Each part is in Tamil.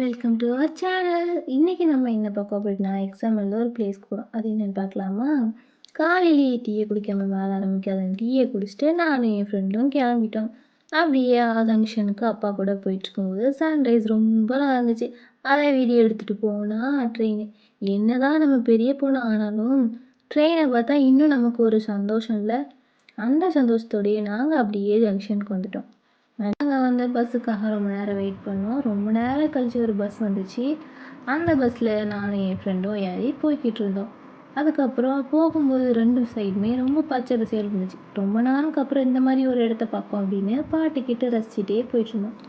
Welcome to our channel. இன்னைக்கு நம்ம என்ன பார்க்க போறோம்னா, எக்ஸாம் எழுத ஒரு பிளேஸ்க்கு போகிறோம். அது என்னன்னு பார்க்கலாமா? காலையிலேயே டீயை குடிக்காம வேலை ஆரம்பிக்காத டீயை குடிச்சிட்டு நானும் என் ஃப்ரெண்டும் கிளம்பிட்டோம். அப்படியே ஜங்ஷனுக்கு அப்பா கூட போயிட்டு இருக்கும்போது சன்ரைஸ் ரொம்ப நல்லா இருந்துச்சு. அதை வீடியோ எடுத்துகிட்டு போனால் ட்ரெயின். என்னதான் நம்ம பெரிய பொண்ணு ஆனாலும் ட்ரெயினை பார்த்தா இன்னும் நமக்கு ஒரு சந்தோஷம் இல்லை. அந்த சந்தோஷத்தோடையே நாங்கள் அப்படியே ஜங்ஷனுக்கு வந்துட்டோம். நாங்கள் வந்து பஸ்ஸுக்காக ரொம்ப நேரம் வெயிட் பண்ணோம். ரொம்ப நேரம் கழிச்சு ஒரு பஸ் வந்துச்சு. அந்த பஸ்ஸில் நானும் என் ஃப்ரெண்டும் ஏறி போய்கிட்டு இருந்தோம். அதுக்கப்புறம் போகும்போது 2 சைடுமே ரொம்ப பச்சை பசேல்னு இருந்துச்சு. ரொம்ப நாளுக்கு அப்புறம் இந்த மாதிரி ஒரு இடத்த பார்ப்போம் அப்படின்னு பாட்டுக்கிட்டு ரசிச்சுட்டே போயிட்டுருந்தோம்.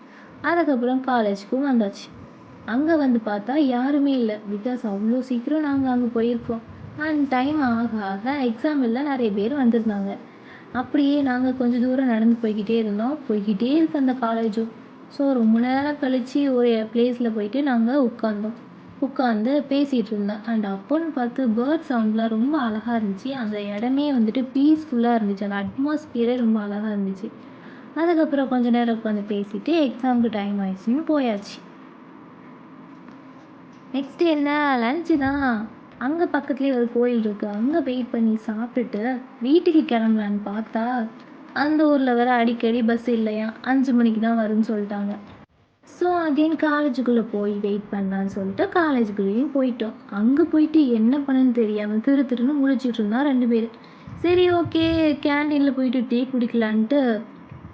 அதுக்கப்புறம் காலேஜுக்கும் வந்தாச்சு. அங்கே வந்து பார்த்தா யாருமே இல்லை. பிகாஸ் அவ்வளோ சீக்கிரம் நாங்கள் அங்கே போயிருக்கோம். அண்ட் டைம் ஆக ஆக எக்ஸாம் இல்லை நிறைய பேர் வந்திருந்தாங்க. அப்படியே நாங்கள் கொஞ்சம் தூரம் நடந்து போய்கிட்டே இருந்தோம். போய்கிட்டே இருக்கு அந்த காலேஜும். ஸோ ரொம்ப நேரம் கழித்து ஒரு பிளேஸில் போயிட்டு நாங்கள் உட்காந்து பேசிகிட்டு இருந்தோம். அண்ட் அப்போன்னு பார்த்து பேர்ட் சவுண்ட்லாம் ரொம்ப அழகாக இருந்துச்சு. அந்த இடமே வந்துட்டு பீஸ்ஃபுல்லாக இருந்துச்சு. அந்த அட்மாஸ்பியரே ரொம்ப அழகாக இருந்துச்சு. அதுக்கப்புறம் கொஞ்சம் நேரம் உட்காந்து பேசிட்டு எக்ஸாமுக்கு டைம் ஆயிடுச்சுன்னு போயாச்சு. நெக்ஸ்ட்டு என்ன, லன்ச்சு தான். அங்கே பக்கத்துலேயே ஒரு கோயில் இருக்குது. அங்கே வெயிட் பண்ணி சாப்பிட்டுட்டு வீட்டுக்கு கிளம்பலான்னு பார்த்தா அந்த ஊரில் வேறு அடிக்கடி பஸ் இல்லையா, 5 மணிக்கு தான் வரும்னு சொல்லிட்டாங்க. ஸோ அகெயின் காலேஜுக்குள்ளே போய் வெயிட் பண்ணலான்னு சொல்லிட்டு காலேஜுக்குள்ளேயும் போயிட்டோம். அங்கே போயிட்டு என்ன பண்ணுன்னு தெரியாமல் திருன்னு முழிச்சிட்டு இருந்தா 2 பேர். சரி ஓகே, கேண்டீனில் போயிட்டு டீ குடிக்கலான்ட்டு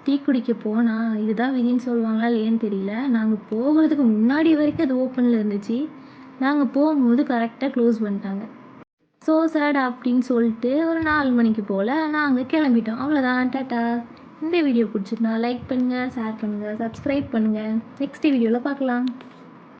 டீ குடிக்க போனால் இதுதான் விதின்னு சொல்லுவாங்களா இல்லையான்னு தெரியல. நாங்கள் போகிறதுக்கு முன்னாடி வரைக்கும் அது ஓப்பனில் இருந்துச்சு. நாங்கள் போகும்போது கரெக்டாக க்ளோஸ் பண்ணிட்டாங்க. ஸோ சேட் அப்படின்னு சொல்லிட்டு ஒரு 4 மணிக்கு போல் நாங்கள் கிளம்பிட்டோம். அவ்வளோதான், டாட்டா. இந்த வீடியோ பிடிச்சிருந்தா லைக் பண்ணுங்கள், ஷேர் பண்ணுங்கள், சப்ஸ்கிரைப் பண்ணுங்கள். நெக்ஸ்ட் வீடியோவில் பார்க்கலாம்.